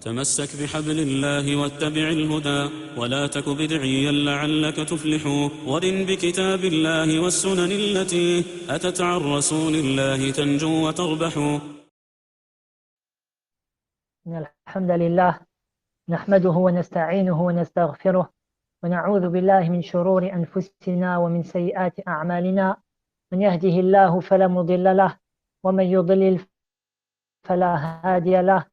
تمسك بحبل الله واتبع الهدى ولا تك بدعيا لعلك تفلح ورن بكتاب الله والسنن التي أتت عن رسول الله تنجو وتربح. إن الحمد لله نحمده ونستعينه ونستغفره ونعوذ بالله من شرور أنفسنا ومن سيئات أعمالنا، من يهده الله فلا مضل له ومن يضلل فلا هادي له،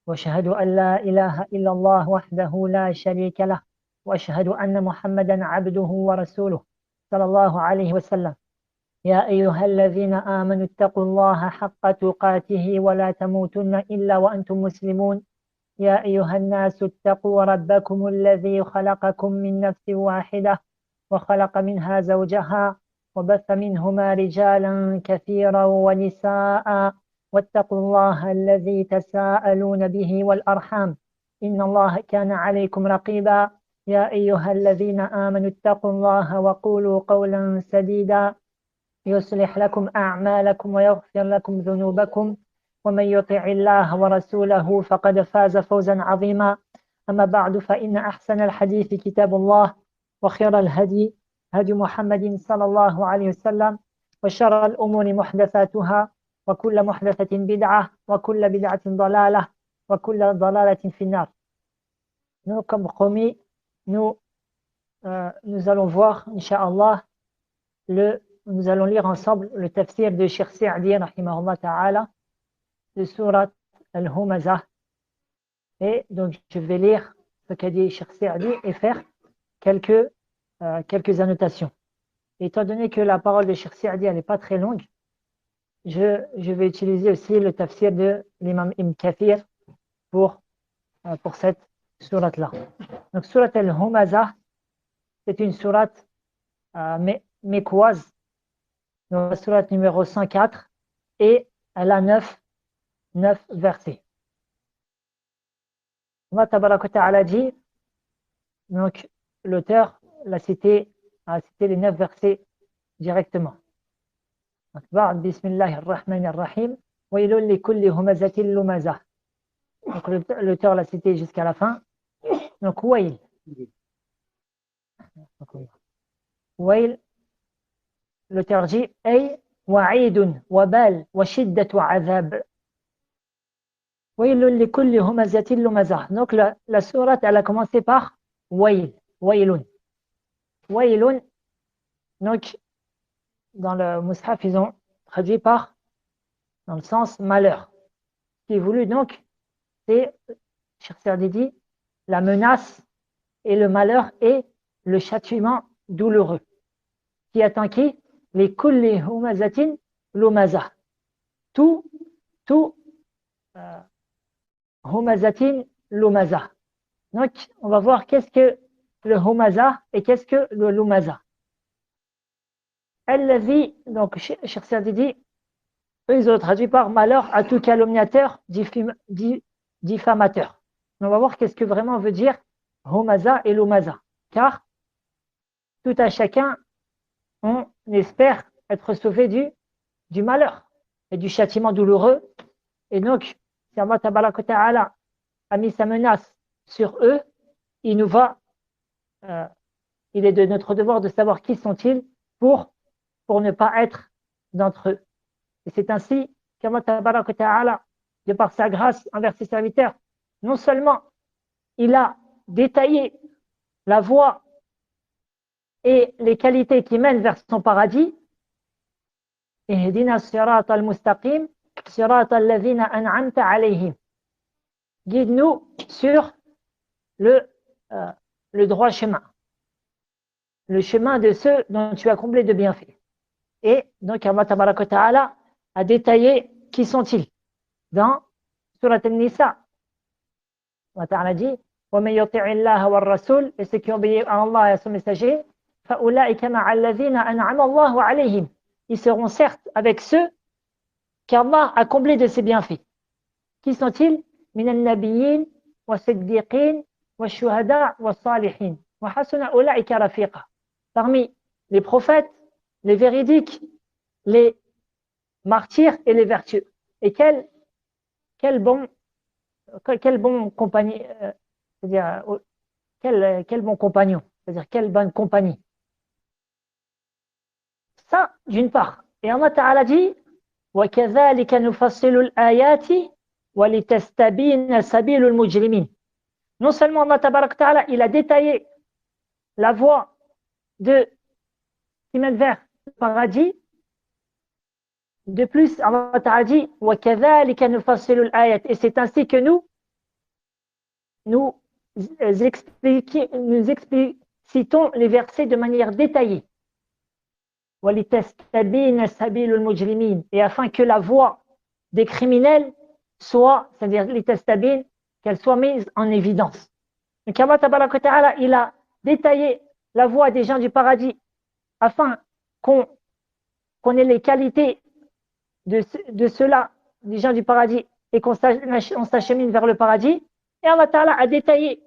وأشهد أن لا إله إلا الله وحده لا شريك له، وأشهد أن محمدا عبده ورسوله صلى الله عليه وسلم. يا أيها الذين آمنوا اتقوا الله حق تقاته ولا تموتن إلا وأنتم مسلمون. يا أيها الناس اتقوا ربكم الذي خلقكم من نفس واحدة وخلق منها زوجها وبث منهما رجالا كثيرا ونساء، واتقوا الله الذي تساءلون به والأرحام إن الله كان عليكم رقيبا. يا أيها الذين آمنوا اتقوا الله وقولوا قولا سديدا يصلح لكم أعمالكم ويغفر لكم ذنوبكم، ومن يطع الله ورسوله فقد فاز فوزا عظيما. أما بعد، فإن أحسن الحديث كتاب الله، وخير الهدي هدي محمد صلى الله عليه وسلم، وشر الأمور محدثاتها، وكل محدثة بدعة، وكل بدعة ضلالة، وكل ضلالة في النار. Nous, comme promis, nous allons voir, Inch'Allah, nous allons lire ensemble le tafsir de Cheikh Sa'di, rahimahullah ta'ala, de Surat Al-Humazah. Et donc, je vais lire ce qu'a dit Cheikh Sa'di et faire quelques annotations. Et étant donné que la parole de Cheikh Sa'di n'est pas très longue, je vais utiliser aussi le tafsir de l'imam Ibn Kathir pour cette sourate-là. Donc, Surat Al-Humazah, c'est une sourate mécoise, donc la sourate numéro 104, et elle a 9 versets. Allah Tabaraka Ta'ala dit, donc l'auteur a cité les 9 versets directement. بعد بسم الله الرحمن الرحيم ويل لكل همزة لمزة. Donc l'auteur l'a cité jusqu'à la fin. Donc ويل l'auteur dit أي وعيد وبال وشدة عذاب. ويل لكل همزة لمزة. Donc la sourate elle a commencé par ويلun. Donc dans le Mus'haf ils ont traduit par dans le sens malheur. Ce qui est voulu donc c'est, Cheikh Sa'di dit, la menace et le malheur et le châtiment douloureux qui attend qui? Les kulli humazatin lumaza. Tout humazatin lumaza. Donc on va voir qu'est-ce que le humaza et qu'est-ce que le lumaza. Allazi, donc Cheikh Sa'di dit, eux ils ont traduit par malheur à tout calomniateur, diffamateur. On va voir qu'est-ce que vraiment veut dire humaza et lumaza, car tout à chacun on espère être sauvé du malheur et du châtiment douloureux. Et donc, si Allah Tabaraka Ta'ala a mis sa menace sur eux, il est de notre devoir de savoir qui sont-ils pour ne pas être d'entre eux. Et c'est ainsi qu'Allah Tabaraka Ta'ala, de par sa grâce envers ses serviteurs, non seulement il a détaillé la voie et les qualités qui mènent vers son paradis. Ihdina sirat al-mustaqim, sirat al-ladhina an'amta alayhim. Guide-nous sur le droit chemin, le chemin de ceux dont tu as comblé de bienfaits. Et donc Allah Tabaraka Ta'ala a détaillé qui sont-ils dans Surat An-Nisa. Allah Ta'ala dit wa man yuti'i Allah wa ar-rasul, et ceux qui obéissent à Allah et à son messager, ils seront certes avec ceux qu'Allah a comblés de ses bienfaits. Qui sont-ils? Min al-nabiyyin wa siddiqin wa shuhada wa salihin wa hasuna ulaika rafiqa. Parmi les prophètes, les véridiques, les martyrs et les vertueux. Et quel bon quel bon compagnie, c'est-à-dire quel bon compagnon, c'est-à-dire quelle bonne compagnie. Ça, d'une part. Et Allah Ta'ala dit وَكَذَلِكَ نُفَصِّلُ الْآيَاتِ وَلِتَسْتَبِينَ سَبِيلُ الْمُجْرِمِينَ. Non seulement Allah Ta'ala, il a détaillé la voie de qui mène vers le paradis. De plus, Allah Ta'ala dit وَكَذَلِكَ نُفَصِّلُ الْآيَاتِ. Et c'est ainsi que nous explicitons les versets de manière détaillée. Et afin que la voie des criminels soit, c'est-à-dire qu'elle soit mise en évidence. Donc Allah Tabaraka Ta'ala, il a détaillé la voie des gens du paradis afin qu'on ait les qualités de ceux-là, des gens du paradis, et qu'on s'achemine vers le paradis. Et Allah Ta'ala a détaillé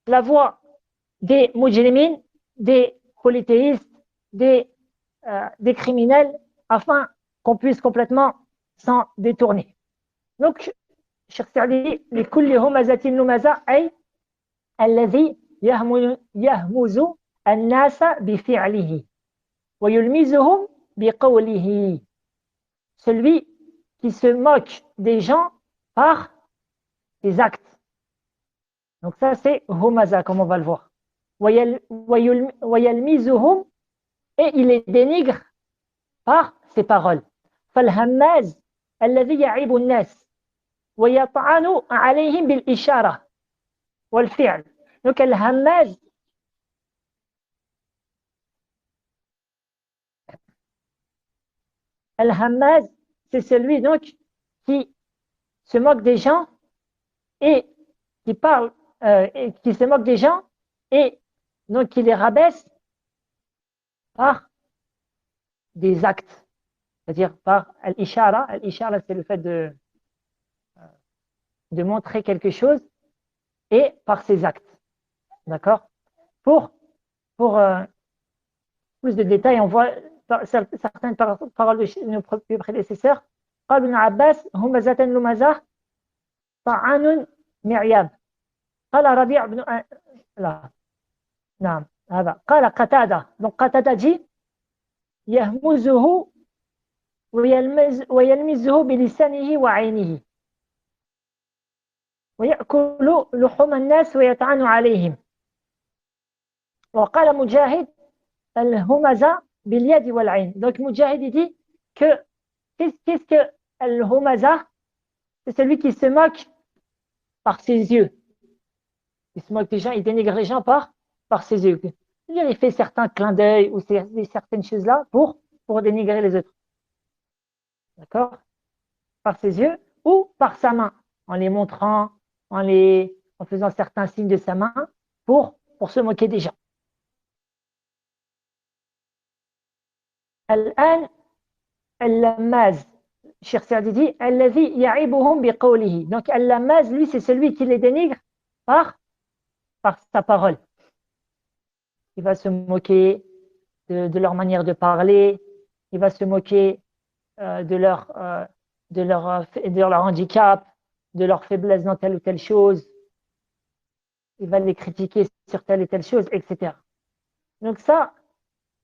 la voie des mujrimin, des polythéistes, des criminels, afin qu'on puisse complètement s'en détourner. Donc, Cheikh Saadi, لكل همزة لمزة أي الذي يهمز الناس بفعله ويلمزهم بقوله. Celui qui se moque des gens par ses actes. Donc ça c'est humaza, comme on va le voir. ويلمزهم, et il les dénigre par ses paroles. فالهماز الذي يعيب الناس ويطعن عليهم بالإشارة والفعل. Donc الهماز, c'est celui donc qui se moque des gens et qui parle, et qui se moque des gens et donc qui les rabaisse par des actes, c'est-à-dire par al-ishara. Al-ishara, c'est le fait de montrer quelque chose, et par ses actes. D'accord? Pour plus de détails, on voit certaines paroles de nos prédécesseurs. قال ابن عباس همزة لمزة طعان معياب. قال ربيع بن لا نعم هذا قال قتادة. Donc قتادة dit يهمزه ويلمزه بلسانه وعينه ويأكل لحوم الناس ويطعن عليهم. وقال مجاهد الهمزة باليد والعين. Donc Mujahid dit que qu'est-ce que al-humaza? C'est celui qui se moque par ses yeux. Il se moque des gens, il dénigre les gens par ses yeux. Il fait certains clins d'œil ou certaines choses-là pour dénigrer les autres. D'accord? Par ses yeux ou par sa main, en les montrant, en faisant certains signes de sa main pour se moquer des gens. الآن اللماز, Cheikh Saadi dit الذي يعيبهم بقوله. Donc اللماز, lui, c'est celui qui les dénigre par sa parole. Il va se moquer de leur manière de parler, il va se moquer de leur handicap, de leur faiblesse dans telle ou telle chose, il va les critiquer sur telle et telle chose, etc. Donc ça,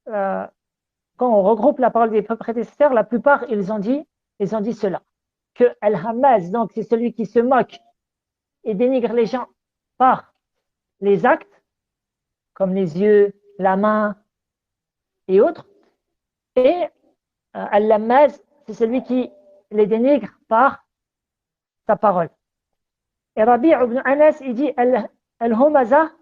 quand on regroupe la parole des prédécesseurs, la plupart, ils ont dit cela. Que Al-Hamaz, donc c'est celui qui se moque et dénigre les gens par les actes, comme les yeux, la main et autres. Et Al-Lamaz, c'est celui qui les dénigre par sa parole. Et Rabi' ibn Anas, il dit Al-Humaza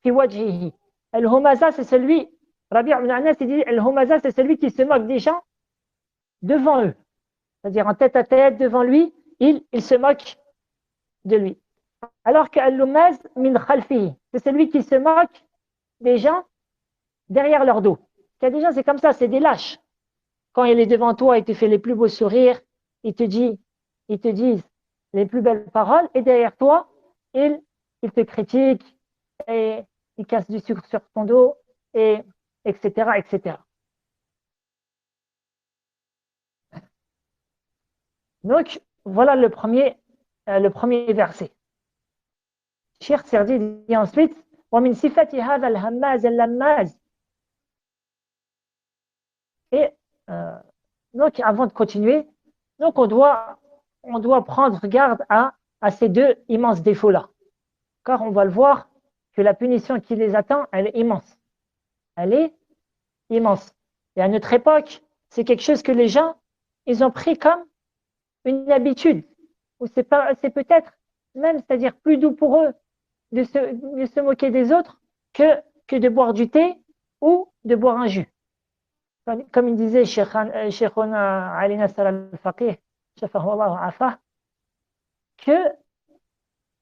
fi wajhihi. Al-Humaza, c'est celui, Rabi' ibn Anas, il dit Al-Humaza, c'est celui qui se moque des gens devant eux. C'est-à-dire en tête à tête, devant lui, il se moque de lui. Alors qu'Al-Lumaz min khalfihi, c'est celui qui se moque des gens derrière leur dos. Il y a des gens, c'est comme ça, c'est des lâches. Quand il est devant toi, il te fait les plus beaux sourires, ils te disent les plus belles paroles, et derrière toi, il te critique, et il casse du sucre sur ton dos, et etc., etc. Donc, voilà le premier verset. Cheikh Serdi dit ensuite ومن صفة هذا الهماز اللماز. Et donc avant de continuer, donc on doit prendre garde à ces deux immenses défauts-là. Car on va le voir que la punition qui les attend, elle est immense. Elle est immense. Et à notre époque, c'est quelque chose que les gens, ils ont pris comme une habitude. Ou c'est peut-être même, c'est-à-dire plus doux pour eux de se moquer des autres que de boire du thé ou de boire un jus. Comme il disait Cheikhuna Ali Nasser al-Faqih, que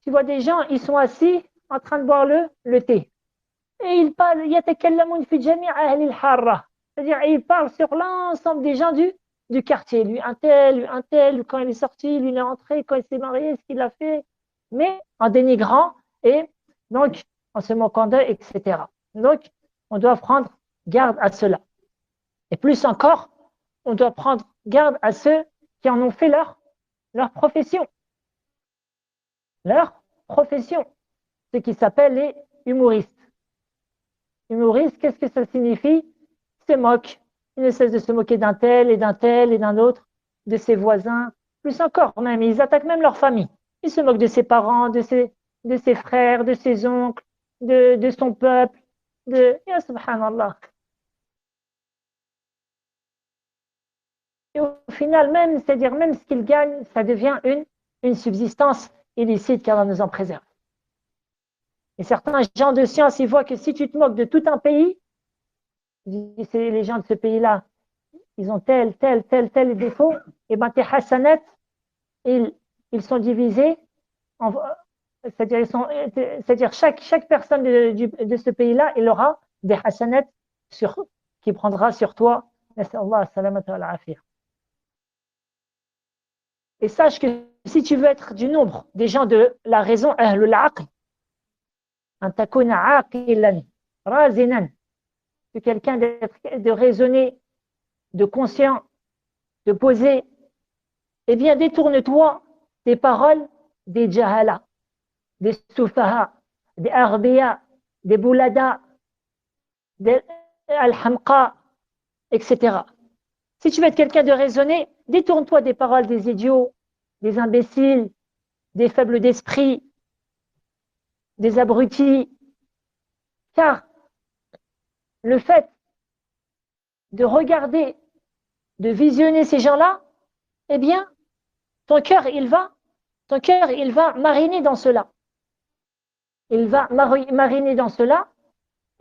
tu vois des gens, ils sont assis en train de boire le thé. Et ils parlent, c'est-à-dire ils parlent sur l'ensemble des gens du quartier. Lui un tel, quand il est sorti, lui il est entré, quand il s'est marié, ce qu'il a fait, mais en dénigrant et donc en se moquant d'eux, etc. Donc on doit prendre garde à cela. Et plus encore, on doit prendre garde à ceux qui en ont fait leur profession. Leur profession, ce qui s'appelle les humoristes. Humoriste, qu'est-ce que ça signifie? Se moque. Ils ne cessent de se moquer d'un tel et d'un tel et d'un autre, de ses voisins, plus encore même, ils attaquent même leur famille. Ils se moquent de ses parents, de ses frères, de ses oncles, de son peuple, Ya subhanallah. Et au final, même, c'est-à-dire même ce qu'ils gagnent, ça devient une subsistance illicite, qu'Allah nous en préserve. Et certains gens de science, ils voient que si tu te moques de tout un pays, c'est les gens de ce pays-là, ils ont tel défaut, et ben tes hasanats, ils sont divisés, c'est-à-dire chaque personne de ce pays-là, il aura des hasanats qui prendra sur toi. Et sache que si tu veux être du nombre des gens de la raison, ahlul aql, an takuna aqilan, razinan, que quelqu'un de raisonné, de conscient, de posé, eh bien détourne-toi des paroles des jahala, des soufaha, des arbiya, des boulada, des al-hamqa, etc. Si tu veux être quelqu'un de raisonné, détourne-toi des paroles des idiots, des imbéciles, des faibles d'esprit, des abrutis, car le fait de regarder, de visionner ces gens-là, eh bien, ton cœur, il va mariner dans cela. Il va mariner dans cela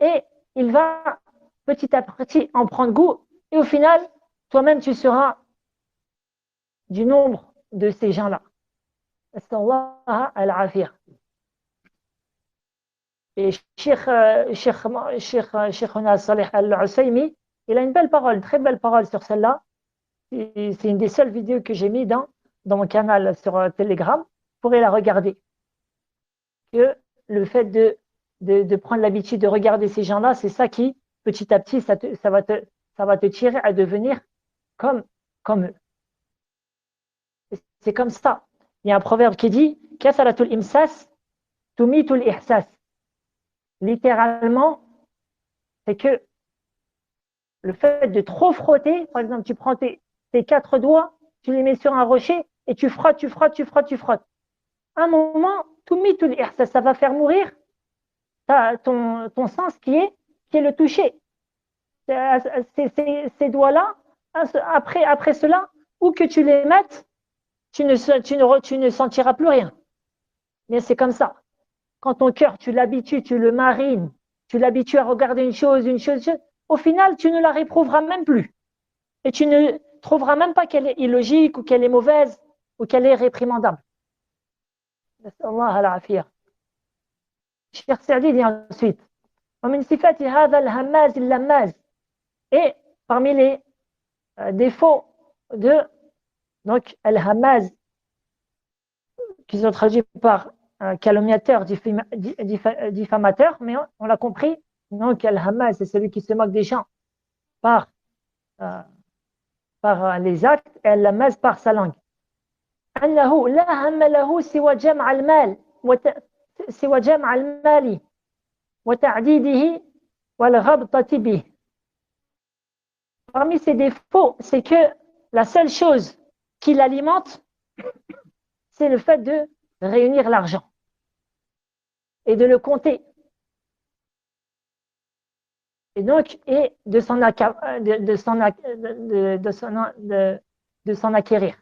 et il va petit à petit en prendre goût. Et au final, toi-même, tu seras du nombre de ces gens-là. Astaghfirullah al-afiyah. Et Cheikhuna Salih al-Usaymi, il a une belle parole, très belle parole sur celle-là. C'est une des seules vidéos que j'ai mis dans mon canal sur Telegram. Vous pourrez la regarder. Que le fait de prendre l'habitude de regarder ces gens-là, c'est ça qui, petit à petit, ça va te tirer à devenir comme eux. C'est comme ça. Il y a un proverbe qui dit « Katharatul imsas tumitul ihsas ». Littéralement, c'est que le fait de trop frotter, par exemple, tu prends tes 4 doigts, tu les mets sur un rocher et tu frottes. À un moment, tumitul ihsas, ça va faire mourir ton sens qui est le toucher. Ces doigts-là, après cela, où que tu les mettes, tu ne sentiras plus rien. Mais c'est comme ça. Quand ton cœur, tu l'habitues, tu le marines, tu l'habitues à regarder une chose, au final, tu ne la réprouveras même plus. Et tu ne trouveras même pas qu'elle est illogique ou qu'elle est mauvaise ou qu'elle est réprimandable. Allah al-afiyah. Cheikh Saadi dit ensuite ومن صفات هذا الهماز اللماز. Et parmi les défauts de donc al-hamaz, qui sont traduits par calomniateur, diffamateur, mais on l'a compris, donc al-hamaz, c'est celui qui se moque des gens par les actes, et al-lamaz par sa langue. أنه لا هم له سوى جمع المال. سوى جمع المال وتعديده والغبطة به. Parmi ses défauts, c'est que la seule chose qui l'alimente, c'est le fait de réunir l'argent et de le compter. Et donc, et de s'en acquérir.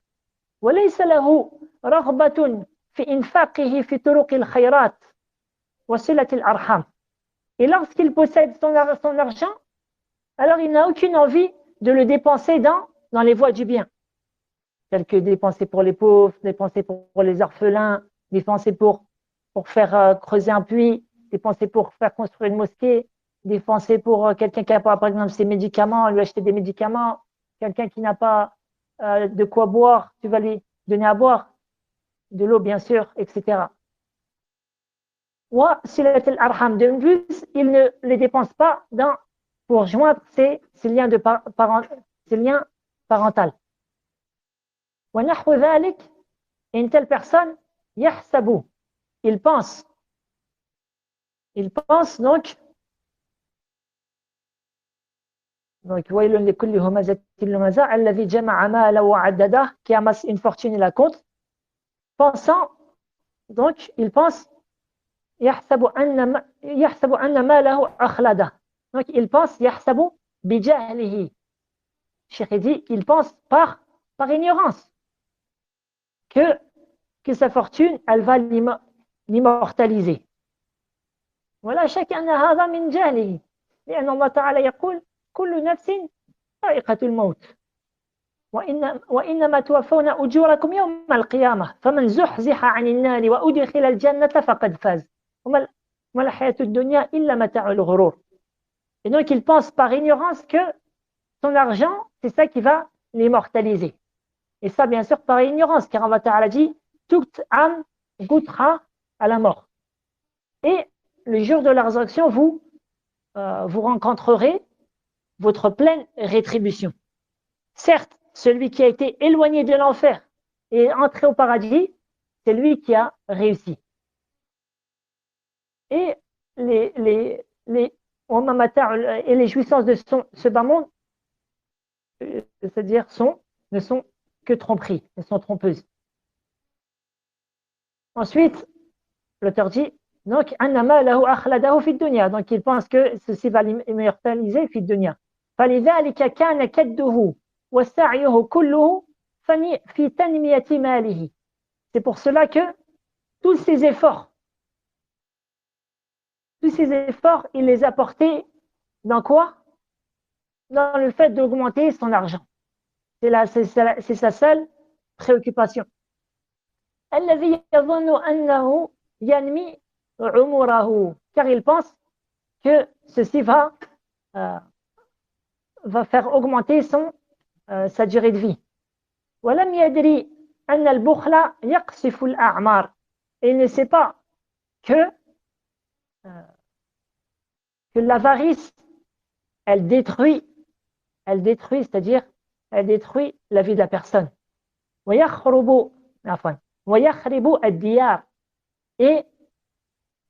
وليس له رغبة في إنفاقه في طرق الخيرات وصلة الأرحام. Et lorsqu'il possède son argent, alors il n'a aucune envie de le dépenser dans les voies du bien, telles que dépenser pour les pauvres, dépenser pour les orphelins, dépenser pour faire creuser un puits, dépenser pour faire construire une mosquée, dépenser pour quelqu'un qui n'a pas, par exemple, ses médicaments, lui acheter des médicaments, quelqu'un qui n'a pas de quoi boire, tu vas lui donner à boire, de l'eau bien sûr, etc. Wa silat al-arham, de plus, il ne les dépense pas pour joindre ses liens parentaux. Wa nahwu dhalik, une telle personne, yahsabu, il pense donc ويل لكل همزة لمزة الذي جمع ماله وعدده, qui amasse une fortune et la compte, pensant, donc il pense يحسب أن ماله أخلده, donc il pense يحسب بجهله, Cheikh dit, il pense par ignorance que sa fortune elle va l'immortaliser. ولا شك أن هذا من جهله لأن الله تعالى يقول كل نفس ذائقة الموت وإنما توفون أجوركم يوم القيامة فمن زحزح عن النار وأدخل الجنة فقد فاز وما الحياة الدنيا إلا متاع الغرور. Et donc il pense par ignorance que son argent c'est ça qui va l'immortaliser. Et ça bien sûr par ignorance, car Allah Ta'ala dit toute âme goûtera à la mort. Et le jour de la résurrection vous rencontrerez votre pleine rétribution. Certes, celui qui a été éloigné de l'enfer et entré au paradis, c'est lui qui a réussi. Et les jouissances de ce bas monde, c'est-à-dire ne sont que tromperies, ne sont trompeuses. Ensuite, l'auteur dit donc donc il pense que ceci va l'immortaliser fi dunya. فلذلك كان كده وسعيه كله في تنمية ماله. C'est pour cela que tous ces efforts, il les a portés dans quoi? Dans le fait d'augmenter son argent. C'est sa seule préoccupation. الذي يظن أنه ينمي عمره, car il pense que ceci va faire augmenter sa durée de vie. ولم يدري أن البخل يقصف الأعمار. Et il ne sait pas que l'avarice, elle détruit, c'est-à-dire elle détruit la vie de la personne. ويخرب الديار, et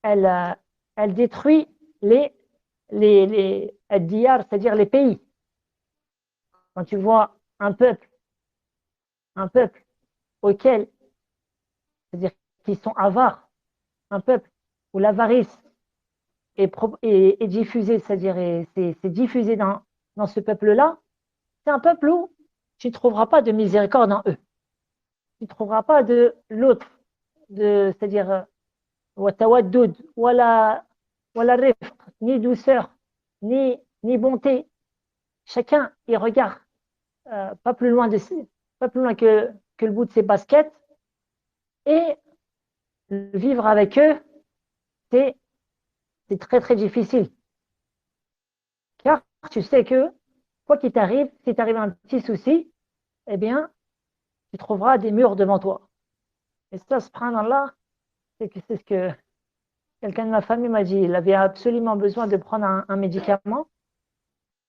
elle détruit les diyar, c'est-à-dire les pays. Quand tu vois un peuple auquel, c'est-à-dire qui sont avares, un peuple où l'avarice est diffusée, c'est-à-dire c'est diffusé dans ce peuple-là, c'est un peuple où tu ne trouveras pas de miséricorde en eux. Tu ne trouveras pas de l'autre, c'est-à-dire watawaddud, wala rifq, ni douceur, ni bonté. Chacun il regarde pas plus loin que le bout de ses baskets, et vivre avec eux c'est très très difficile, car tu sais que quoi qu'il t'arrive, si t'arrive un petit souci, eh bien tu trouveras des murs devant toi. Et ça, subhanallah, c'est ce que quelqu'un de ma famille m'a dit. Il avait absolument besoin de prendre un médicament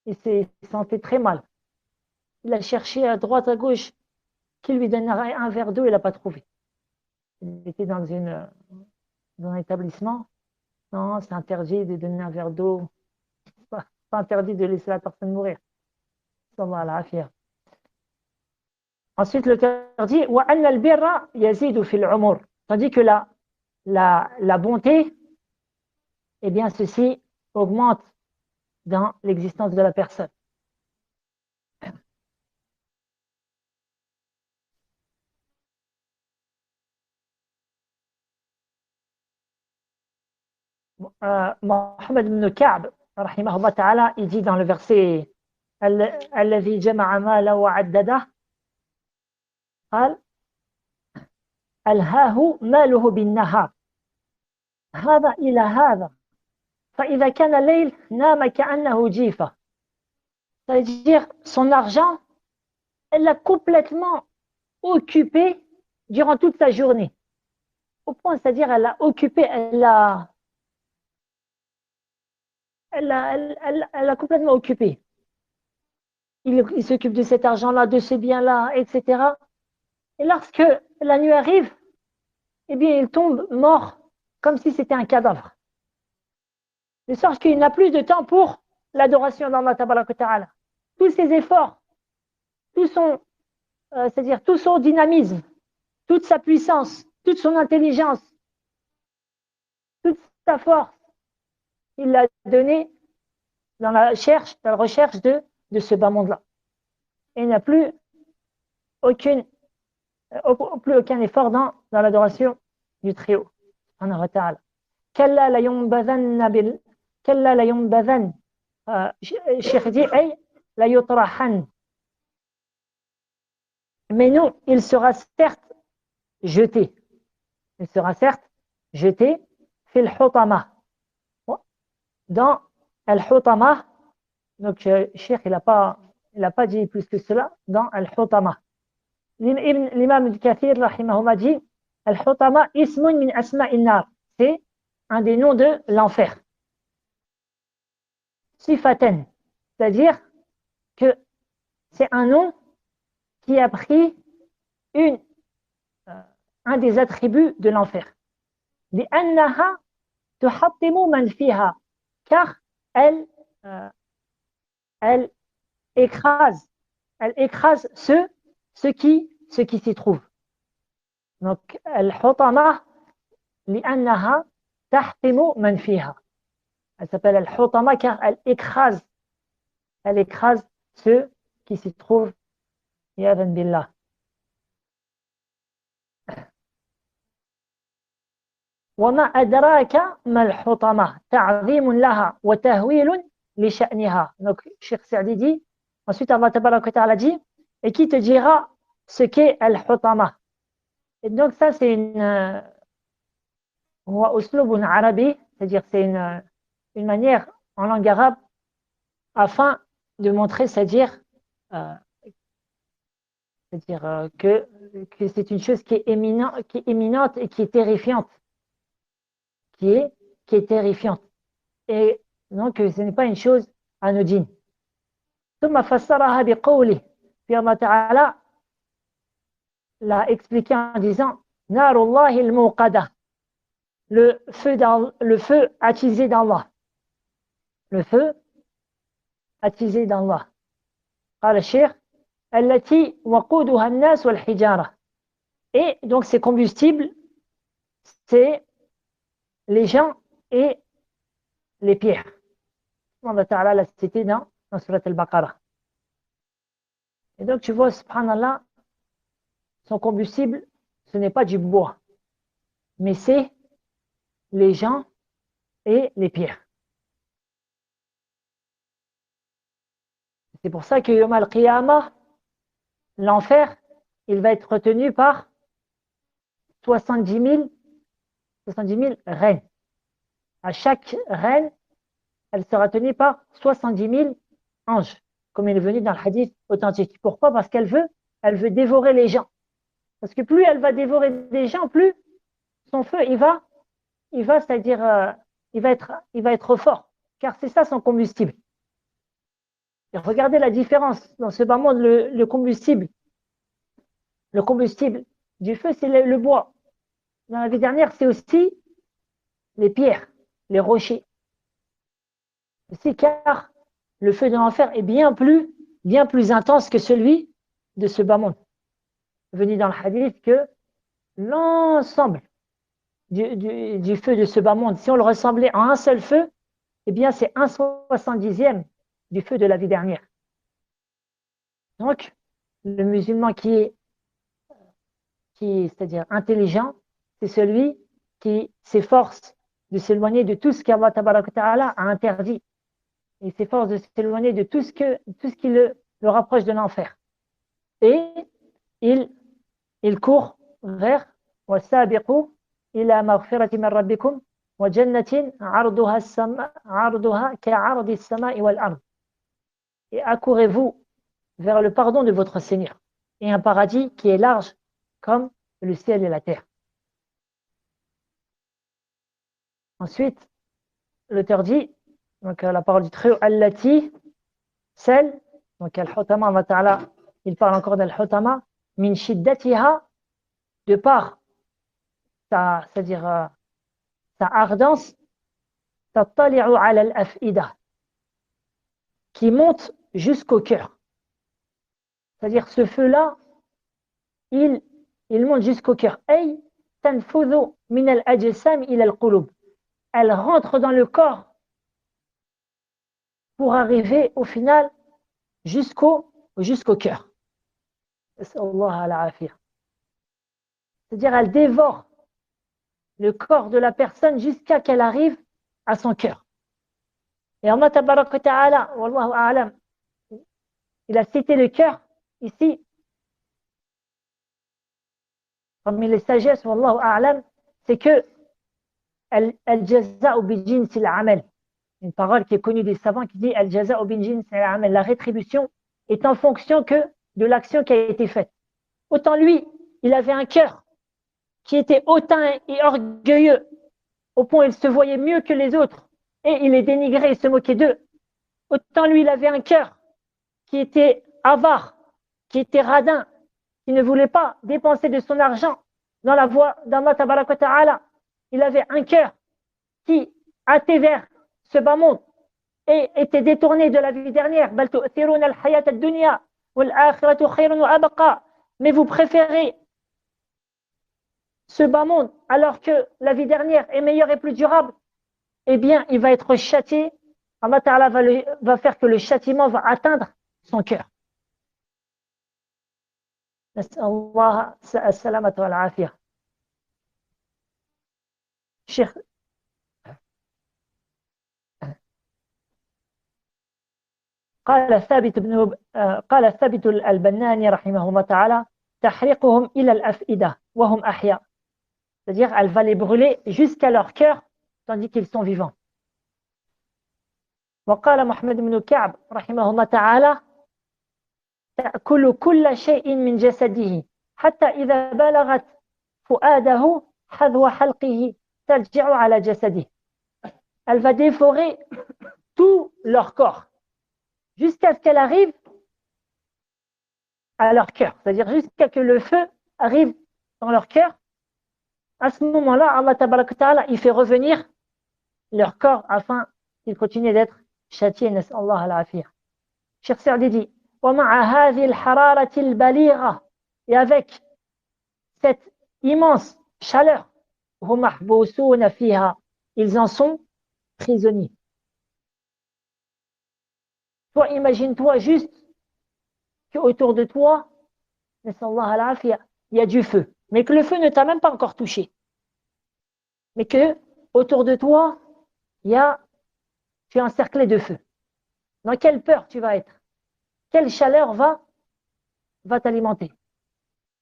et il se sentait très mal. Il a cherché à droite, à gauche, qui lui donnerait un verre d'eau, il n'a pas trouvé. Il était dans dans un établissement, non, c'est interdit de donner un verre d'eau. C'est pas interdit de laisser la personne mourir. Sallallahu alayhi wa sallam. Ensuite, le Coran dit وَأَنَّ الْبِرَّ يَزِيدُ فِي الْعُمُرِ. Tandis que la bonté, eh bien, ceci augmente dans l'existence de la personne. Mohammed ibn Ka'b, rahimahullah ta'ala, il dit dans le verset الذي جمع ماله وعدده قال ألهاه ماله بالنهار هذا إلى هذا فإذا كان الليل نام كأنه جيفة. C'est-à-dire son argent, elle l'a complètement occupé durant toute sa journée. Au point, c'est-à-dire elle l'a occupé, elle l'a complètement occupé. Il s'occupe de cet argent-là, de ces biens-là, etc. Et lorsque la nuit arrive, eh bien, il tombe mort comme si c'était un cadavre. De sorte qu'il n'a plus de temps pour l'adoration d'Allah Tabaraka wa Ta'ala. Tous ses efforts, c'est-à-dire tout son dynamisme, toute sa puissance, toute son intelligence, toute sa force, il l'a donné dans la recherche de ce bas monde-là. Et il n'a plus aucun effort dans l'adoration du Très-Haut. Subhanahu wa ta'ala. Kalla la yunbadhan. Cheikh dit, la yutrahan. Mais non, il sera certes jeté. Il sera certes jeté fil hutama. Dans al-hutama. Donc, Cheikh, il n'a pas dit plus que cela dans al-hutama. L'imam Ibn Kathir, rahimahullah, dit al-hutama ismun min asma'in nar. C'est un des noms de l'enfer. Sifaten, c'est-à-dire que c'est un nom qui a pris un des attributs de l'enfer. لأنها تحطم من فيها, car elle écrase ceux qui s'y trouvent. Donc, al-hutama لأنها تحطم من فيها. Elle s'appelle al-hutama car elle écrase ceux qui s'y trouvent. Ya'adhan billah. وما أدراك ما الحطمة تعظيم لها وتهويل لشأنها. Donc, Cheikh Saadi dit, ensuite Allah Tabaraka wa Ta'ala dit, et qui te dira ce qu'est al-hutama. Et donc ça c'est une uslubun arabi, c'est-à-dire c'est une manière en langue arabe afin de montrer, c'est-à-dire que c'est une chose qui est éminente et qui est terrifiante. Qui est terrifiante. Et donc, ce n'est pas une chose anodine. ثم فسرها بقوله. Puis Allah Ta'ala l'a expliqué en disant Narullahi al-muqada. Le feu attisé d'Allah. Le feu attisé d'Allah. قال الشيخ التي وقودها الناس والحجارة. Et donc, ces combustibles, c'est les gens et les pierres. Allah Ta'ala l'a cité dans Surat al-Baqarah. Et donc tu vois, subhanallah, son combustible, ce n'est pas du bois, mais c'est les gens et les pierres. C'est pour ça que Yom al-Qiyamah, l'enfer, il va être retenu par 70 000 reines. À chaque reine, elle sera tenue par 70 000 anges, comme il est venu dans le hadith authentique. Pourquoi? Parce qu'elle veut dévorer les gens. Parce que plus elle va dévorer des gens, plus son feu, il va c'est-à-dire, il va être fort. Car c'est ça son combustible. Et regardez la différence dans ce bas monde, le combustible. Le combustible du feu, c'est le bois. Dans la vie dernière, c'est aussi les pierres, les rochers. C'est car le feu de l'enfer est bien plus intense que celui de ce bas monde. Venu dans le hadith que l'ensemble du feu de ce bas monde, si on le ressemblait en un seul feu, eh bien c'est 1/70e du feu de la vie dernière. Donc, le musulman qui est c'est-à-dire intelligent, c'est celui qui s'efforce de s'éloigner de tout ce qu'Allah Tabaraka Ta'ala a interdit. Il s'efforce de s'éloigner de tout ce qui le rapproche de l'enfer. Et il court vers وَسَابِقُوا إِلَى مَغْفِرَةٍ مِنْ رَبِّكُمْ وَجَنَّةٍ عَرْضُهَا كَعَرْضِ السَّمَاءِ وَالْأَرْضِ. Et accourez-vous vers le pardon de votre Seigneur et un paradis qui est large comme le ciel et la terre. Ensuite, l'auteur dit, donc la parole du Très-Haut, allati, celle, donc al-hutama, Allah Ta'ala, il parle encore d'al-hutama, min shiddatiha, de par c'est-à-dire sa ardence, tattali'u ala al-af'ida, qui monte jusqu'au cœur. C'est-à-dire ce feu-là, il monte jusqu'au cœur. Ay tanfudhu min al-ajsam ila al-qulub. Elle rentre dans le corps pour arriver au final jusqu'au cœur. C'est-à-dire elle dévore le corps de la personne jusqu'à qu'elle arrive à son cœur. Et Allah Tabaraka Ta'ala, Wallahu A'lam, il a cité le cœur ici parmi les sagesses, Wallahu A'lam, c'est que al-jaza'u bi jinsil amal. Une parole qui est connue des savants qui dit al-jaza'u bi jinsil amal. La rétribution est en fonction que de l'action qui a été faite. Autant lui, il avait un cœur qui était hautain et orgueilleux, au point où il se voyait mieux que les autres, et il les dénigrait et se moquait d'eux. Autant lui, il avait un cœur qui était avare, qui était radin, qui ne voulait pas dépenser de son argent dans la voie d'Allah Tabaraka Ta'ala. Il avait un cœur qui hâtait vers ce bas monde et était détourné de la vie dernière. Mais vous préférez ce bas monde alors que la vie dernière est meilleure et plus durable, eh bien, il va être châtié. Allah Ta'ala va faire que le châtiment va atteindre son cœur. Allah as-salamatu wal-afiyah. Cheikh قال ثابت البناني رحمه الله تعالى تحريقهم إلى الأفئدة وهم أحياء. C'est-à-dire, elle va les brûler jusqu'à leur cœur tandis qu'ils sont vivants. وقال محمد بن كعب رحمه الله تعالى تأكل كل شيء من جسده حتى إذا بلغت فؤاده حذو حلقه ترجع على جسده. Elle va dévorer tout leur corps jusqu'à ce qu'elle arrive à leur cœur, c'est-à-dire jusqu'à que le feu arrive dans leur cœur. À ce moment-là, Allah Tabaraka Ta'ala, il fait revenir leur corps afin qu'ils continuent d'être châtiés. Nas'Allah al-afiyah. Cheikh Saadi dit وَمَعَ هَذِهِ الْحَرَارَةِ الْبَلِيغَةِ, et avec cette immense chaleur, هُمْ مَحْبُوسُونَ فِيهَا, ils en sont prisonniers. Toi, imagine-toi juste qu'autour de toi, nas'Allah al-afiyah, il y a du feu, mais que le feu ne t'a même pas encore touché. Mais que autour de toi, tu es encerclé de feu. Dans quelle peur tu vas être? Quelle chaleur va t'alimenter?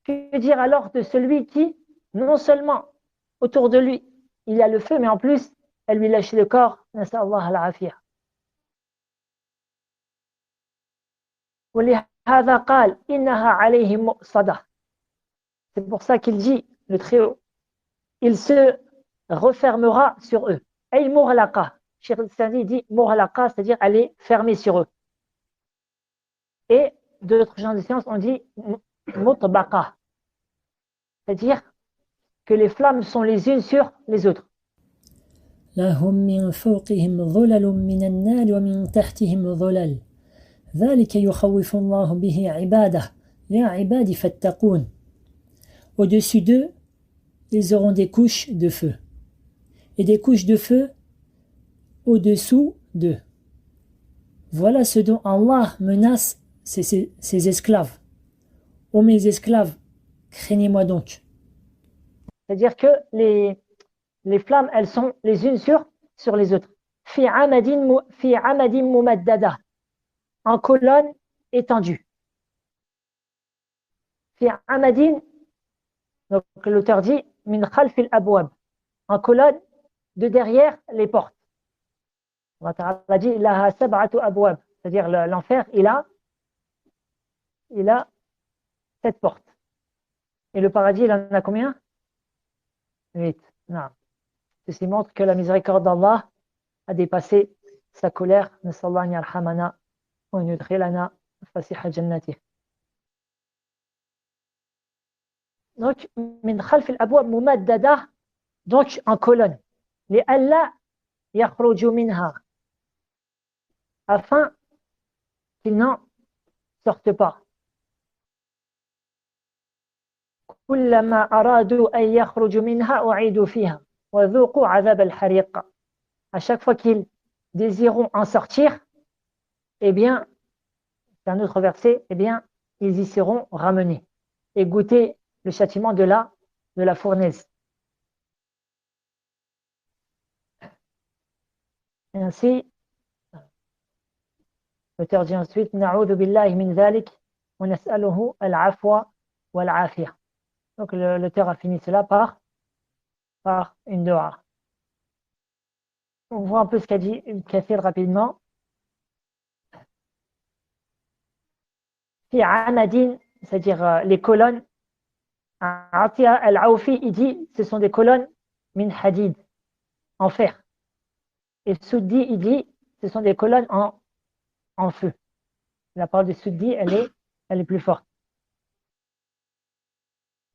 Que dire alors de celui qui, non seulement autour de lui, il y a le feu, mais en plus, elle lui lâche le corps, nas'Allah al-afiyah. ولهذا قال إنها عليهم مؤصدة. C'est pour ça qu'il dit, le Très-Haut, il se refermera sur eux. Ay mughlaqa. Cheikh Sadi dit mughlaqa, c'est-à-dire elle est fermée sur eux. Et d'autres gens de science ont dit mutbaqa, c'est-à-dire que les flammes sont les unes sur les autres. لهم من فوقهم ظلل من النار ومن تحتهم ظلل ذلك يخوف الله به عباده يا عبادي فاتقون. Au-dessus d'eux, ils auront des couches de feu et des couches de feu au-dessous d'eux. Voilà ce dont Allah menace ses esclaves. Ô mes esclaves, craignez-moi donc. C'est-à-dire que les flammes, elles sont les unes sur les autres. Fi amadin mumaddada, en colonne étendue. Fi amadin, donc l'auteur dit min khalfil abwab, en colonne de derrière les portes. Allah Ta'ala dit laha sab'atu abwab, c'est-à-dire l'enfer, il a 7 portes. Et le paradis, il en a combien? 8. Non. Ceci montre que la miséricorde d'Allah a dépassé sa colère. Nasallahu an yarhamana wa an yudkhilana fasiha jannatih. Donc, min khalf al-abwab mumaddada, donc en colonne. Li alla yakhruju minha, afin qu'ils n'en sortent pas. كلما أرادوا أن يخرجوا منها أعيدوا فيها وذوقوا عذاب الحريق. À chaque fois qu'ils désireront en sortir, eh bien, c'est un autre verset, eh bien, ils y seront ramenés et goûter le châtiment de la fournaise. Et ainsi, l'auteur dit ensuite, نعوذ بالله من ذلك ونسأله العفو والعافية. Donc l'auteur a fini cela par une dua. On voit un peu ce qu'a dit Ibn Kathir rapidement. Fi amadin, c'est-à-dire les colonnes. Atiya al-Awfi, il dit ce sont des colonnes min hadid, en fer. Et Souddi, il dit ce sont des colonnes en feu. La parole de Souddi, elle est plus forte.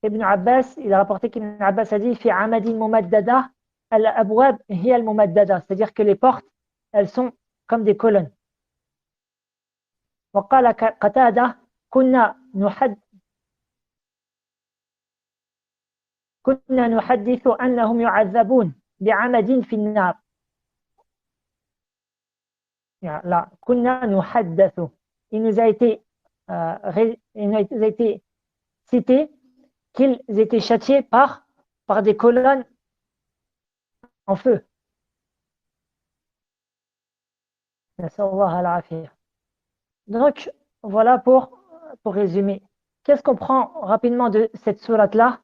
Ibn Abbas, il a rapporté qu'Ibn Abbas a dit fi amadin mumaddada al-abwab hiya al-mumaddada, c'est-à-dire que les portes, elles sont comme des colonnes. Wa qala Qatada kunna nuhaddithu annahum yu'adhabun bi'amadin fi an-nar. Là, kunna nuhaddathu. Il nous a été cité qu'ils étaient châtiés par des colonnes en feu. Donc, voilà pour résumer. Qu'est-ce qu'on prend rapidement de cette sourate-là?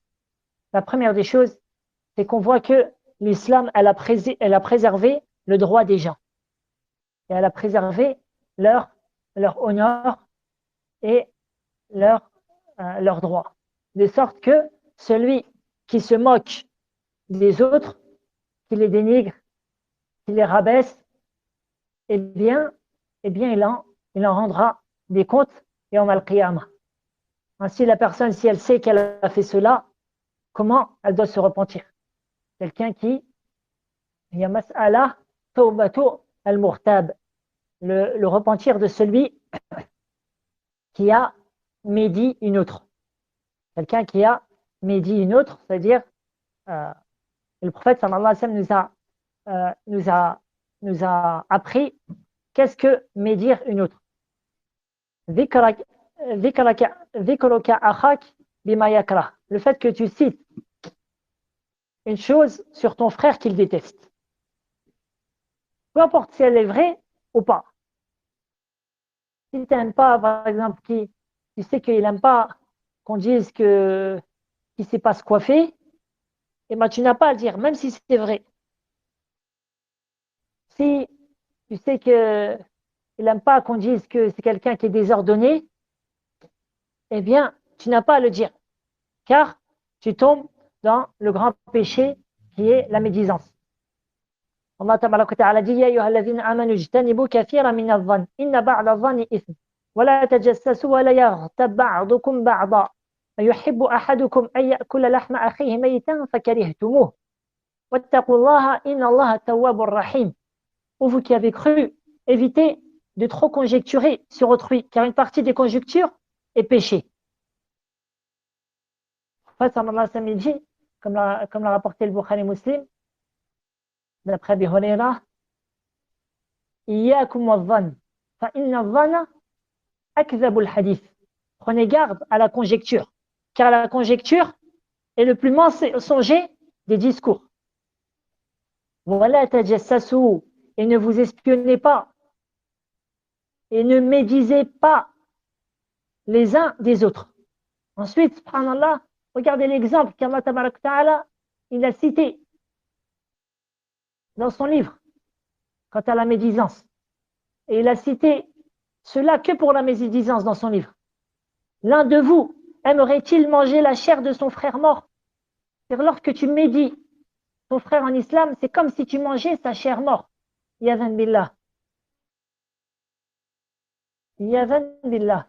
La première des choses, c'est qu'on voit que l'islam, elle a préservé le droit des gens. Et elle a préservé leur honneur et leur droit. De sorte que celui qui se moque des autres, qui les dénigre, qui les rabaisse, eh bien il en rendra des comptes et en al-qiyamah. Ainsi, la personne, si elle sait qu'elle a fait cela, comment elle doit se repentir? Quelqu'un qui ya mas'ala tawbatu al-murtab, le repentir de celui qui a médit une autre. Quelqu'un qui a médit une autre, c'est-à-dire le prophète sallallahu alayhi wa sallam nous a appris qu'est-ce que médire une autre. Dhikruka akhak bima yakrah, le fait que tu cites une chose sur ton frère qu'il déteste. Peu importe si elle est vraie ou pas. Si tu n'aimes pas, par exemple, tu sais qu'il n'aime pas qu'on dise qu'il ne sait pas se coiffer, et ben tu n'as pas à le dire, même si c'est vrai. Si tu sais qu'il n'aime pas qu'on dise que c'est quelqu'un qui est désordonné, eh bien, tu n'as pas à le dire, car tu tombes dans le grand péché qui est la médisance. Allah Ta'ala dit Ya ayyuha alladhina amanu ijtanibu kathiran min adh-dhann inna ba'da adh-dhanni ithm wa la tajassasu wa la yaghtab ba'dukum ba'da ayuhibbu ahadukum an ya'kula lahma akhihi maytan fakarihtumuh Wattaqullaha inna Allaha tawwabur rahim. Ou vous qui avez cru, évitez de trop conjecturer sur autrui, car une partie des conjectures est péché. Prophète sallallahu alayhi wa sallam dit, comme l'a rapporté le Bukhari Muslim, d'après Abi Huraira, Iyyakum wadh-dhann, fa inna adh-dhanna akdhabul hadith. Prenez garde à la conjecture, car la conjecture est le plus mensonger des discours. Wala tajassasu, et ne vous espionnez pas, et ne médisez pas les uns des autres. Ensuite, subhanallah, regardez l'exemple qu'Allah tabarak ta'ala, il a cité dans son livre quant à la médisance. Et il a cité cela que pour la médisance dans son livre. L'un de vous aimerait-il manger la chair de son frère mort? C'est-à-dire, lorsque tu médis ton frère en islam, c'est comme si tu mangeais sa chair morte. Yadhan billah. Yadhan billah.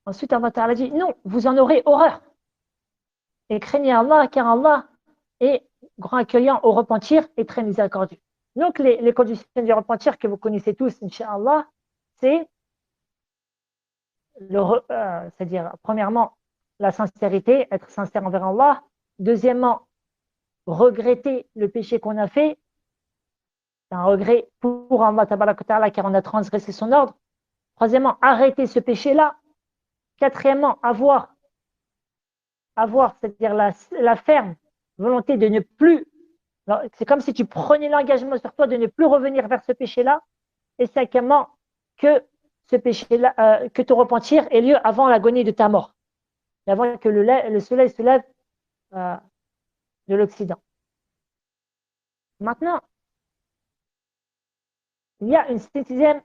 Ensuite, Allah Ta'ala dit, non, vous en aurez horreur. Et craignez Allah, car Allah est grand accueillant au repentir et très miséricordieux. Donc, les conditions du repentir que vous connaissez tous, Inch'Allah, c'est c'est-à-dire, premièrement, la sincérité, être sincère envers Allah. Deuxièmement, regretter le péché qu'on a fait. C'est un regret pour Allah Ta'ala, car on a transgressé son ordre. Troisièmement, arrêter ce péché-là. Quatrièmement, avoir c'est-à-dire la ferme volonté de ne plus, c'est comme si tu prenais l'engagement sur toi de ne plus revenir vers ce péché-là. Et cinquièmement, que ce péché-là, que ton repentir ait lieu avant l'agonie de ta mort, et avant que le soleil se lève de l'Occident. Maintenant, il y a une sixième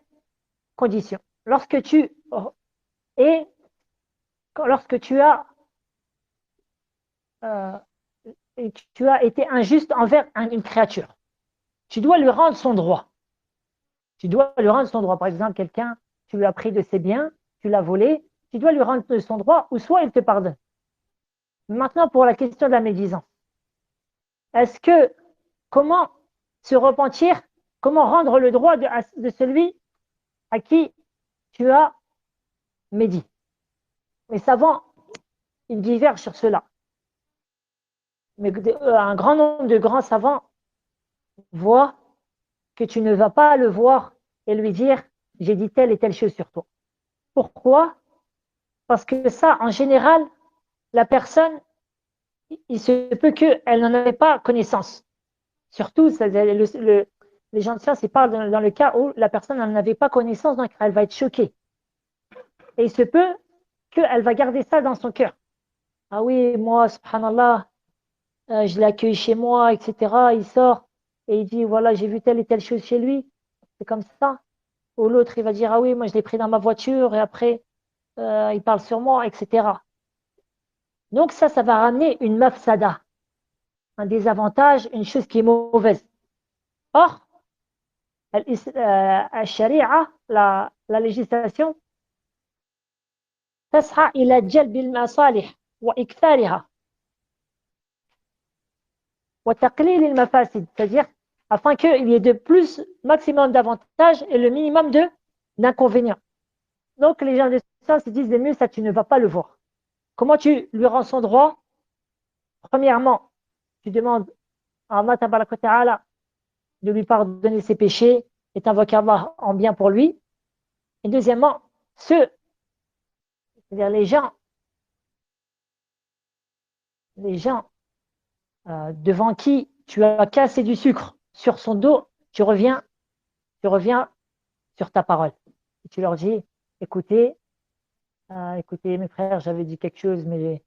condition. Lorsque tu as été injuste envers une créature, tu dois lui rendre son droit. Tu dois lui rendre son droit. Par exemple, quelqu'un, tu lui as pris de ses biens, tu l'as volé, tu dois lui rendre son droit, ou soit il te pardonne. Maintenant, pour la question de la médisance. Comment se repentir, comment rendre le droit de celui à qui tu as médit? Les savants, ils divergent sur cela. Mais un grand nombre de grands savants voient que tu ne vas pas le voir et lui dire « j'ai dit telle et telle chose sur toi ». Pourquoi? Parce que ça, en général, la personne, il se peut qu'elle n'en avait pas connaissance. Surtout, les gens de science, ils parlent dans le cas où la personne n'en avait pas connaissance, donc elle va être choquée. Et il se peut qu'elle va garder ça dans son cœur. Ah oui, moi, subhanallah, je l'ai accueilli chez moi, etc. Il sort et il dit, voilà, j'ai vu telle et telle chose chez lui. C'est comme ça. Ou l'autre, il va dire, ah oui, moi, je l'ai pris dans ma voiture et après, il parle sur moi, etc. Donc ça va ramener une mafsada, un désavantage, une chose qui est mauvaise. Or, الشريعة, la législation, تسعى إلى جلب المصالح وإكثارها وتقليل المفاسد, c'est-à-dire afin qu'il y ait de plus, maximum d'avantages et le minimum d'inconvénients. Donc les gens de science disent, le mieux, ça tu ne vas pas le voir. Comment tu lui rends son droit? Premièrement, tu demandes à Allah tabaraka ta'ala de lui pardonner ses péchés et t'invoquer Allah en bien pour lui. Et deuxièmement, c'est-à-dire les gens devant qui tu as cassé du sucre sur son dos, tu reviens sur ta parole. Et tu leur dis, écoutez mes frères, j'avais dit quelque chose, mais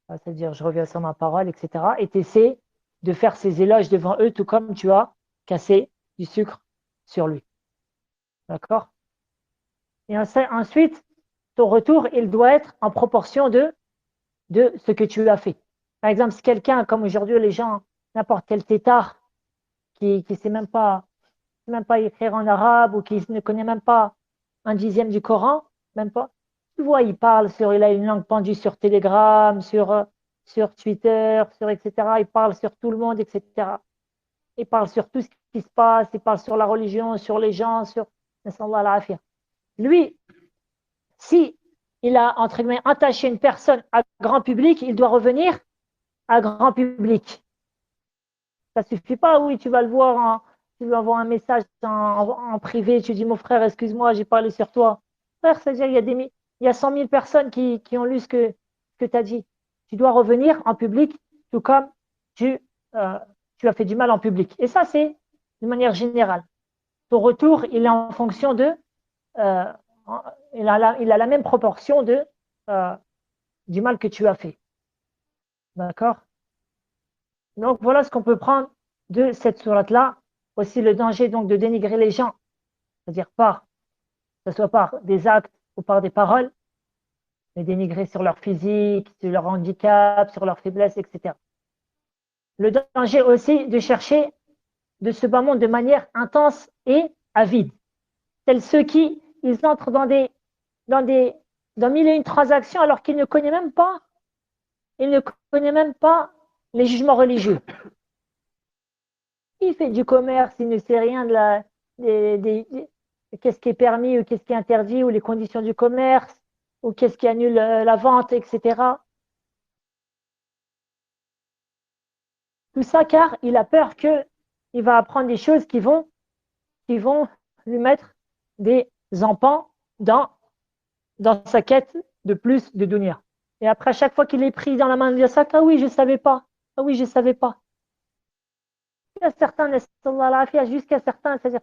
c'est-à-dire je reviens sur ma parole, etc. Et tu essaies de faire ces éloges devant eux, tout comme tu as cassé du sucre sur lui. D'accord? Et ensuite, ton retour, il doit être en proportion de ce que tu as fait. Par exemple, si quelqu'un, comme aujourd'hui les gens, n'importe quel tétard, qui ne sait même pas écrire en arabe ou qui ne connaît même pas un dixième du Coran, même pas, tu vois, il a une langue pendue sur Telegram, sur sur Twitter, sur etc. Il parle sur tout le monde, etc. Il parle sur tout ce qui se passe, il parle sur la religion, sur les gens, sur... Lui, si il a, entre guillemets, attaché une personne à grand public, il doit revenir à grand public. Ça suffit pas, oui, tu vas le voir, tu lui envoies un message en privé, tu dis, mon frère, excuse-moi, j'ai parlé sur toi. Frère, c'est-à-dire, il y a 100 000 personnes qui ont lu ce que tu as dit. Tu dois revenir en public, tout comme tu as fait du mal en public. Et ça, c'est de manière générale. Ton retour, il est en fonction de, euh, il a la même proportion du mal que tu as fait. D'accord? Donc, voilà ce qu'on peut prendre de cette sourate-là. Aussi, le danger donc de dénigrer les gens, c'est-à-dire que ce soit par des actes ou par des paroles, les dénigrer sur leur physique, sur leur handicap, sur leur faiblesse, etc. Le danger aussi de chercher de ce bas monde de manière intense et avide. Tels ceux qui ils entrent dans mille et une transactions alors qu'ils ne connaissent même pas, les jugements religieux. Il fait du commerce, il ne sait rien qu'est-ce qui est permis ou qu'est-ce qui est interdit ou les conditions du commerce ou qu'est-ce qui annule la vente, etc. Tout ça car il a peur qu'il va apprendre des choses qui vont lui mettre des empans dans sa quête de plus de dunya. Et après, à chaque fois qu'il est pris dans la main de sac, ah oui, je ne savais pas. Ah oui, je ne savais pas. Il y a certains, jusqu'à certains, c'est-à-dire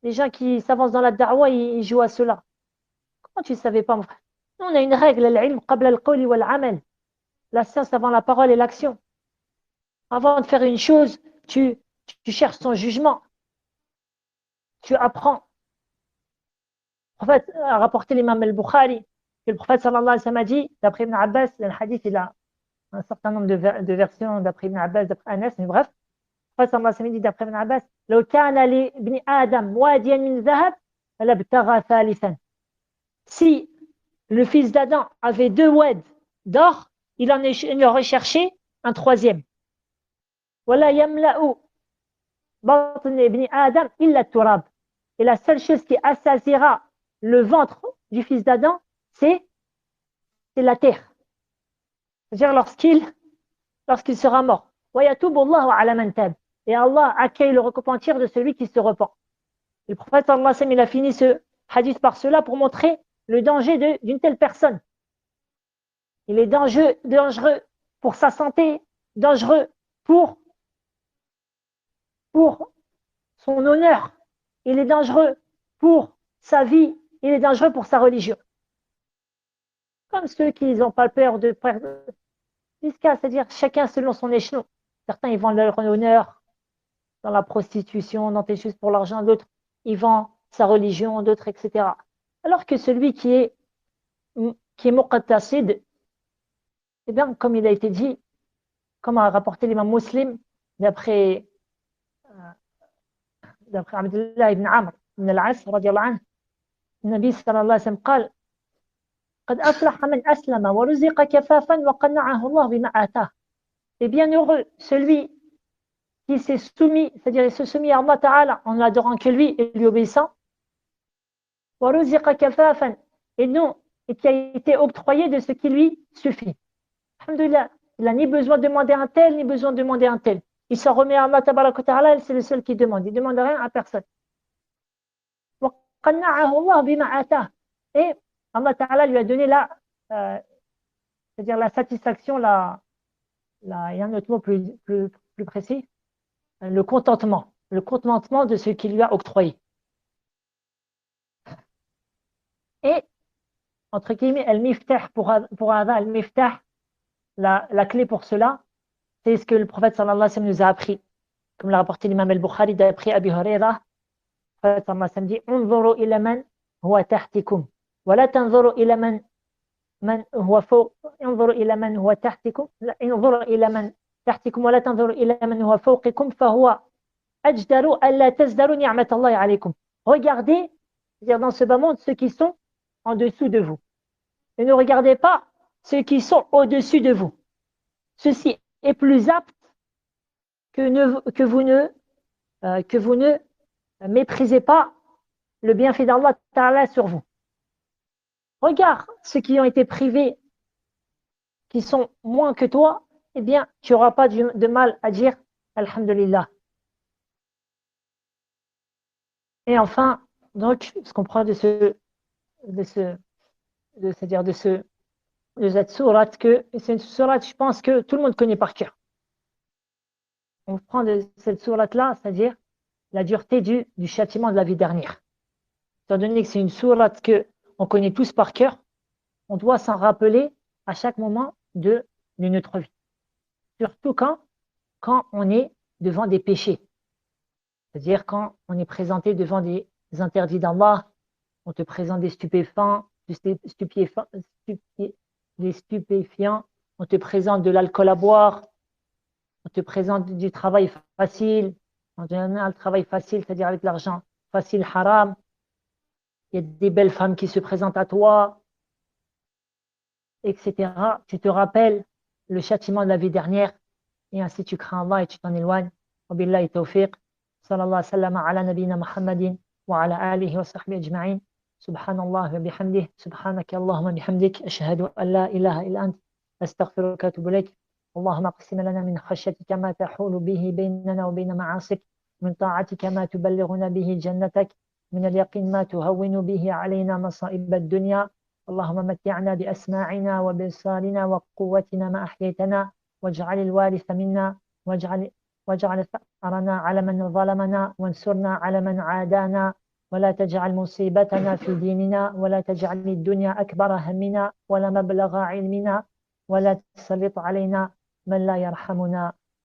les gens qui s'avancent dans la da'wa, ils jouent à cela. Comment tu ne savais pas, mon frère? Nous, on a une règle, l'ilm qabla al-qawli wal-amal. La science avant la parole et l'action. Avant de faire une chose, tu cherches ton jugement. Tu apprends. Le prophète a rapporté l'imam al-Bukhari que le prophète sallallahu alayhi wa sallam a dit, d'après Ibn Abbas, le hadith, il a un certain nombre de versions d'après Ibn Abbas, d'après Anas, mais bref, le prophète sallallahu alayhi wa sallam dit d'après Ibn Abbas, لو كان لابن آدم واديا من ذهب لابتغى ثالثا. Si le fils d'Adam avait 2 wad d'or, il aurait cherché un troisième. ولا يملأ بطن ابن آدم إلا التراب. Et la seule chose qui assasiera le ventre du fils d'Adam, c'est la terre. C'est-à-dire lorsqu'il sera mort. Et Allah accueille le repentir de celui qui se repent. Le prophète sallallahu alayhi wa sallam, il a fini ce hadith par cela pour montrer le danger d'une telle personne. Il est dangereux pour sa santé, dangereux pour son honneur. Il est dangereux pour sa vie, il est dangereux pour sa religion. Comme ceux qui n'ont pas peur de perdre, c'est-à-dire chacun selon son échelon. Certains, ils vendent leur honneur dans la prostitution, dans des choses pour l'argent, d'autres, ils vendent sa religion, d'autres, etc. Alors que celui qui est muqattasid, eh bien, comme il a été dit, comme a rapporté l'imam Muslim, d'après Abdullah ibn Amr ibn al-As, radiallahu anhu, le Nabi sallallahu alayhi wa sallam قال قد أفلح من أسلم ورزق كفافا وقنعه الله بما آتاه. Et bien heureux celui qui s'est soumis, c'est-à-dire il se soumis à Allah Ta'ala en n'adorant que lui et lui obéissant, ورزق كفافا, et qui a été octroyé de ce qui lui suffit. Alhamdulillah, il n'a ni besoin de demander un tel, ni besoin de demander un tel. Il s'en remet à Allah Ta'ala, c'est le seul qui demande. Il ne demande rien à personne. وقنعه الله بما آتاه. Et Allah Ta'ala lui a donné c'est-à-dire la satisfaction, il y a un autre mot plus précis, le contentement de ce qu'il lui a octroyé. Et, entre guillemets, al-miftah pour Ada, al-miftah, la clé pour cela, c'est ce que le prophète sallallahu alayhi wa sallam nous a appris. Comme l'a rapporté l'imam al-Bukhari d'après Abi Huraira, le prophète sallallahu alayhi wa sallam dit انظروا إلى من هو تحتكم ولا تنظروا إلى من هو فوق انظروا إلى من هو تحتكم انظروا إلى من تحتكم ولا تنظروا إلى من هو فوقكم فهو أجدر ألا تزدروا نعمة الله عليكم. Regardez, c'est-à-dire dans ce bas monde, ceux qui sont en dessous de vous. Et ne regardez pas ceux qui sont au-dessus de vous. ceci est plus apte que vous ne méprisez pas le bienfait d'Allah Ta'ala sur vous. Regarde ceux qui ont été privés, qui sont moins que toi, eh bien, tu n'auras pas de mal à dire Alhamdulillah. Et enfin, donc, ce qu'on prend de cette sourate, que c'est une sourate, je pense que tout le monde connaît par cœur. On prend de cette sourate-là, c'est-à-dire la dureté du châtiment de la vie dernière. Étant donné que c'est une sourate que on connaît tous par cœur, on doit s'en rappeler à chaque moment de notre vie. Surtout quand on est devant des péchés. C'est-à-dire quand on est présenté devant des interdits d'Allah, on te présente des stupéfiants, on te présente de l'alcool à boire, on te présente du travail facile, en général, le travail facile, c'est-à-dire avec l'argent facile, haram. Il y a des belles femmes qui se présentent à toi, etc. Tu te rappelles le châtiment de la vie dernière, et ainsi tu crains Allah et tu t'en éloignes. Wabillahi tawfiq. Sallallahu alayhi wa sallam ala nabina Muhammadin wa ala alihi wa sahbihi ajma'in. Subhanallah wa bihamdih. Subhanaka Allahumma bihamdik. Ashhadu an la ilaha illa ant. Astaghfiruka wa atubu ilayk. اللهم اقسم لنا من خشيتك ما تحول به بيننا وبين معاصيك من طاعتك ما تبلغنا به جنتك من اليقين ما تهون به علينا مصائب الدنيا اللهم متعنا بأسماعنا وبصارنا وقوتنا ما أحييتنا واجعل الوارث منا واجعل ثأرنا على من ظلمنا وانصرنا على من عادانا ولا تجعل مصيبتنا في ديننا ولا تجعل الدنيا أكبر همنا ولا مبلغ علمنا ولا تسلط علينا من لا يرحمنا